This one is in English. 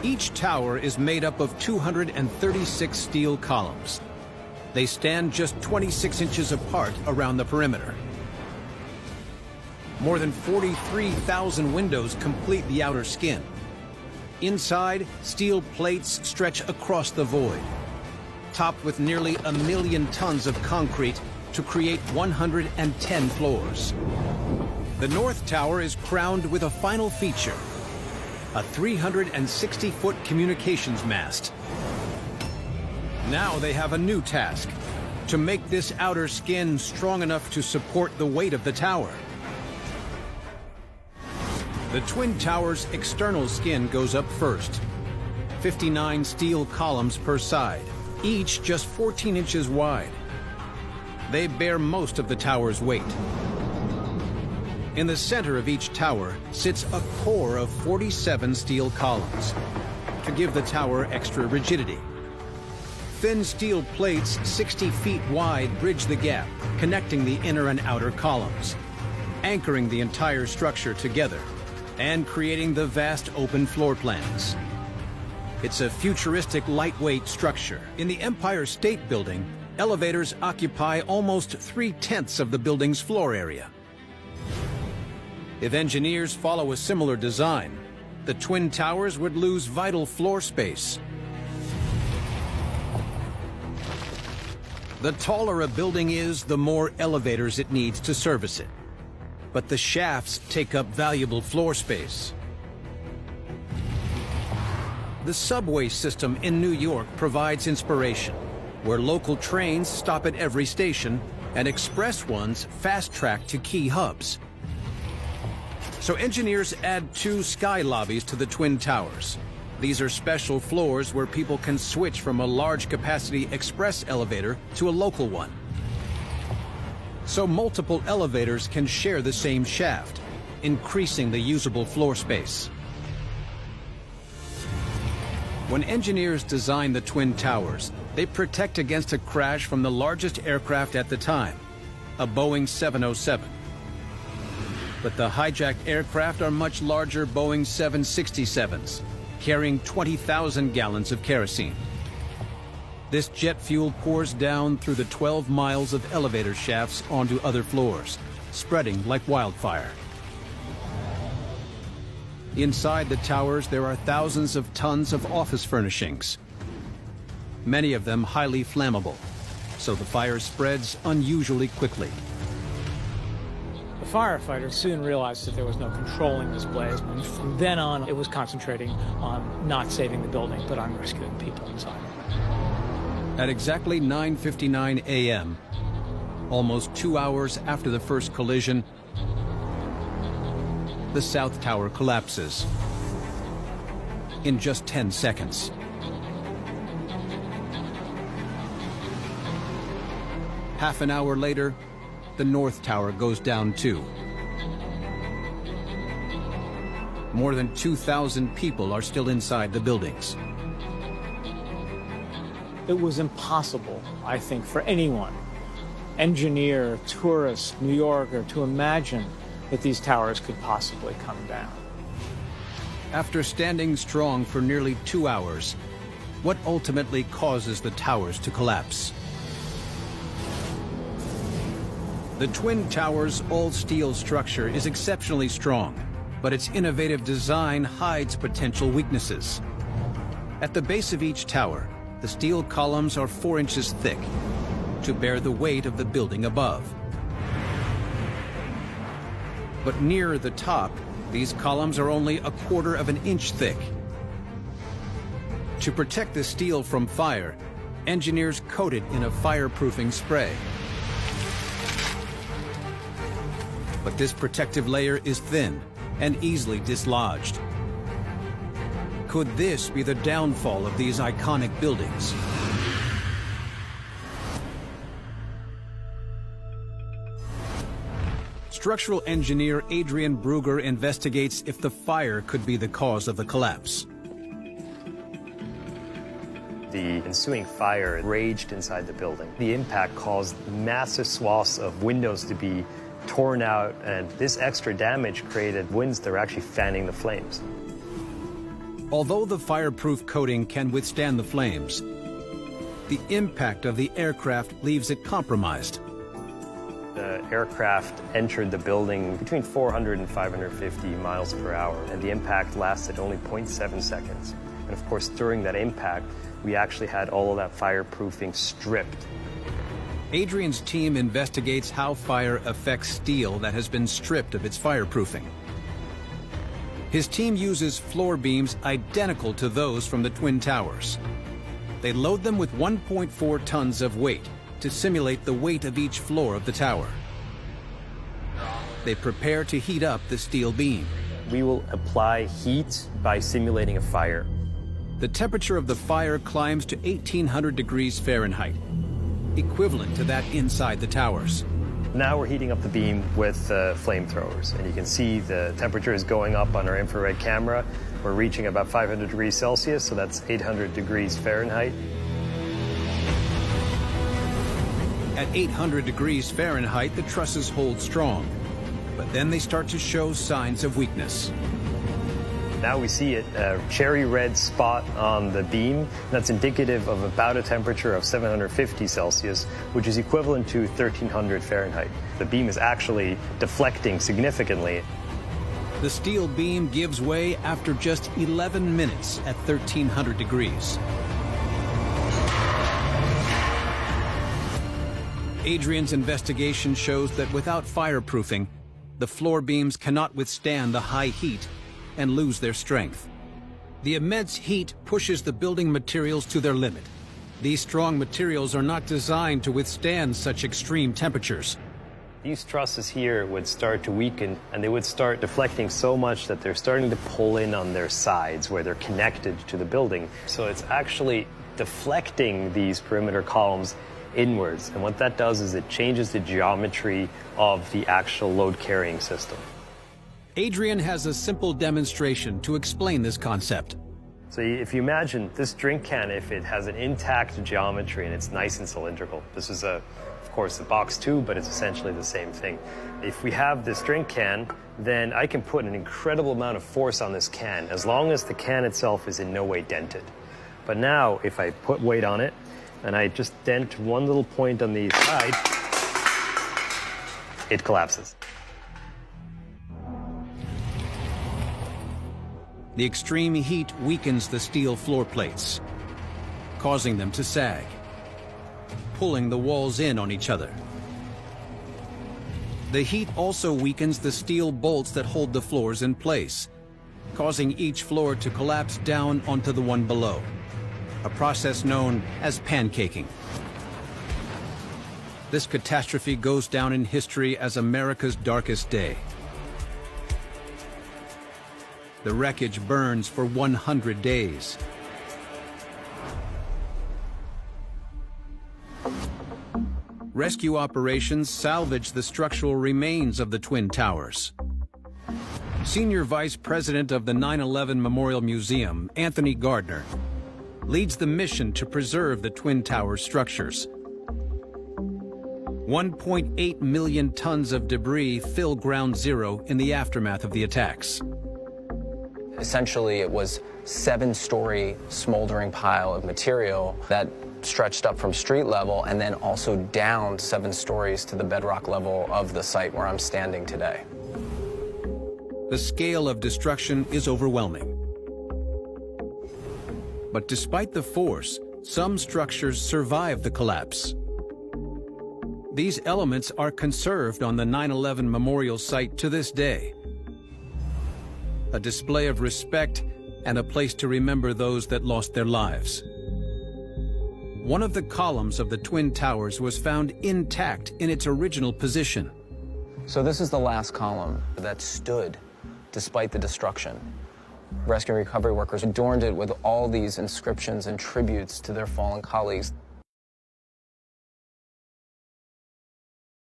Each tower is made up of 236 steel columns. They stand just 26 inches apart around the perimeter. More than 43,000 windows complete the outer skin. Inside, steel plates stretch across the void, topped with nearly 1 million tons of concrete to create 110 floors. The North Tower is crowned with a final feature, a 360-foot communications mast. Now they have a new task, to make this outer skin strong enough to support the weight of the tower. The Twin Towers' external skin goes up first. 59 steel columns per side, each just 14 inches wide. They bear most of the tower's weight. In the center of each tower sits a core of 47 steel columns to give the tower extra rigidity. Thin steel plates 60 feet wide bridge the gap, connecting the inner and outer columns, anchoring the entire structure together and creating the vast open floor plans. It's a futuristic, lightweight structure. In the Empire State Building, elevators occupy almost 3/10 of the building's floor area. If engineers follow a similar design, the Twin Towers would lose vital floor space. The taller a building is, the more elevators it needs to service it. But the shafts take up valuable floor space. The subway system in New York provides inspiration, where local trains stop at every station and express ones fast-track to key hubs. So engineers add 2 sky lobbies to the Twin Towers. These are special floors where people can switch from a large-capacity express elevator to a local one. So multiple elevators can share the same shaft, increasing the usable floor space. When engineers design the Twin Towers, they protect against a crash from the largest aircraft at the time, a Boeing 707. But the hijacked aircraft are much larger Boeing 767s, carrying 20,000 gallons of kerosene. This jet fuel pours down through the 12 miles of elevator shafts onto other floors, spreading like wildfire. Inside the towers, there are thousands of tons of office furnishings, many of them highly flammable, so the fire spreads unusually quickly. The firefighters soon realized that there was no controlling this blaze, and from then on, it was concentrating on not saving the building, but on rescuing people inside. At exactly 9:59 a.m., almost 2 hours after the first collision, the South Tower collapses in just 10 seconds. Half an hour later, the North Tower goes down too. More than 2,000 people are still inside the buildings. It was impossible, I think, for anyone, engineer, tourist, New Yorker, to imagine that these towers could possibly come down. After standing strong for nearly 2 hours, what ultimately causes the towers to collapse? The Twin Towers' all-steel structure is exceptionally strong, but its innovative design hides potential weaknesses. At the base of each tower, the steel columns are 4 inches thick to bear the weight of the building above. But near the top, these columns are only 1/4 of an inch thick. To protect the steel from fire, engineers coat it in a fireproofing spray. But this protective layer is thin and easily dislodged. Could this be the downfall of these iconic buildings? Structural engineer Adrian Brugger investigates if the fire could be the cause of the collapse. The ensuing fire raged inside the building. The impact caused massive swaths of windows to be torn out, and this extra damage created winds that were actually fanning the flames. Although the fireproof coating can withstand the flames, the impact of the aircraft leaves it compromised. The aircraft entered the building between 400 and 550 miles per hour, and the impact lasted only 0.7 seconds. And of course, during that impact, we actually had all of that fireproofing stripped. Adrian's team investigates how fire affects steel that has been stripped of its fireproofing. His team uses floor beams identical to those from the Twin Towers. They load them with 1.4 tons of weight to simulate the weight of each floor of the tower. They prepare to heat up the steel beam. We will apply heat by simulating a fire. The temperature of the fire climbs to 1800 degrees Fahrenheit, equivalent to that inside the towers. Now we're heating up the beam with flamethrowers, and you can see the temperature is going up on our infrared camera. We're reaching about 500 degrees Celsius, so that's 800 degrees Fahrenheit. At 800 degrees Fahrenheit, the trusses hold strong, but then they start to show signs of weakness. Now we see a cherry red spot on the beam. That's indicative of about a temperature of 750 Celsius, which is equivalent to 1300 Fahrenheit. The beam is actually deflecting significantly. The steel beam gives way after just 11 minutes at 1300 degrees. Adrian's investigation shows that without fireproofing, the floor beams cannot withstand the high heat and lose their strength. The immense heat pushes the building materials to their limit. These strong materials are not designed to withstand such extreme temperatures. These trusses here would start to weaken, and they would start deflecting so much that they're starting to pull in on their sides where they're connected to the building. So it's actually deflecting these perimeter columns inwards. And what that does is it changes the geometry of the actual load-carrying system. Adrian has a simple demonstration to explain this concept. So if you imagine this drink can, if it has an intact geometry and it's nice and cylindrical, this is of course a box too, but it's essentially the same thing. If we have this drink can, then I can put an incredible amount of force on this can as long as the can itself is in no way dented. But now if I put weight on it and I just dent one little point on the side, it collapses. The extreme heat weakens the steel floor plates, causing them to sag, pulling the walls in on each other. The heat also weakens the steel bolts that hold the floors in place, causing each floor to collapse down onto the one below, a process known as pancaking. This catastrophe goes down in history as America's darkest day. The wreckage burns for 100 days. Rescue operations salvage the structural remains of the Twin Towers. Senior Vice President of the 9/11 Memorial Museum, Anthony Gardner, leads the mission to preserve the Twin Towers structures. 1.8 million tons of debris fill Ground Zero in the aftermath of the attacks. Essentially, it was a 7-story smoldering pile of material that stretched up from street level and then also down 7 stories to the bedrock level of the site where I'm standing today. The scale of destruction is overwhelming. But despite the force, some structures survive the collapse. These elements are conserved on the 9/11 Memorial Site to this day. A display of respect and a place to remember those that lost their lives. One of the columns of the Twin Towers was found intact in its original position. So this is the last column that stood despite the destruction. Rescue and recovery workers adorned it with all these inscriptions and tributes to their fallen colleagues.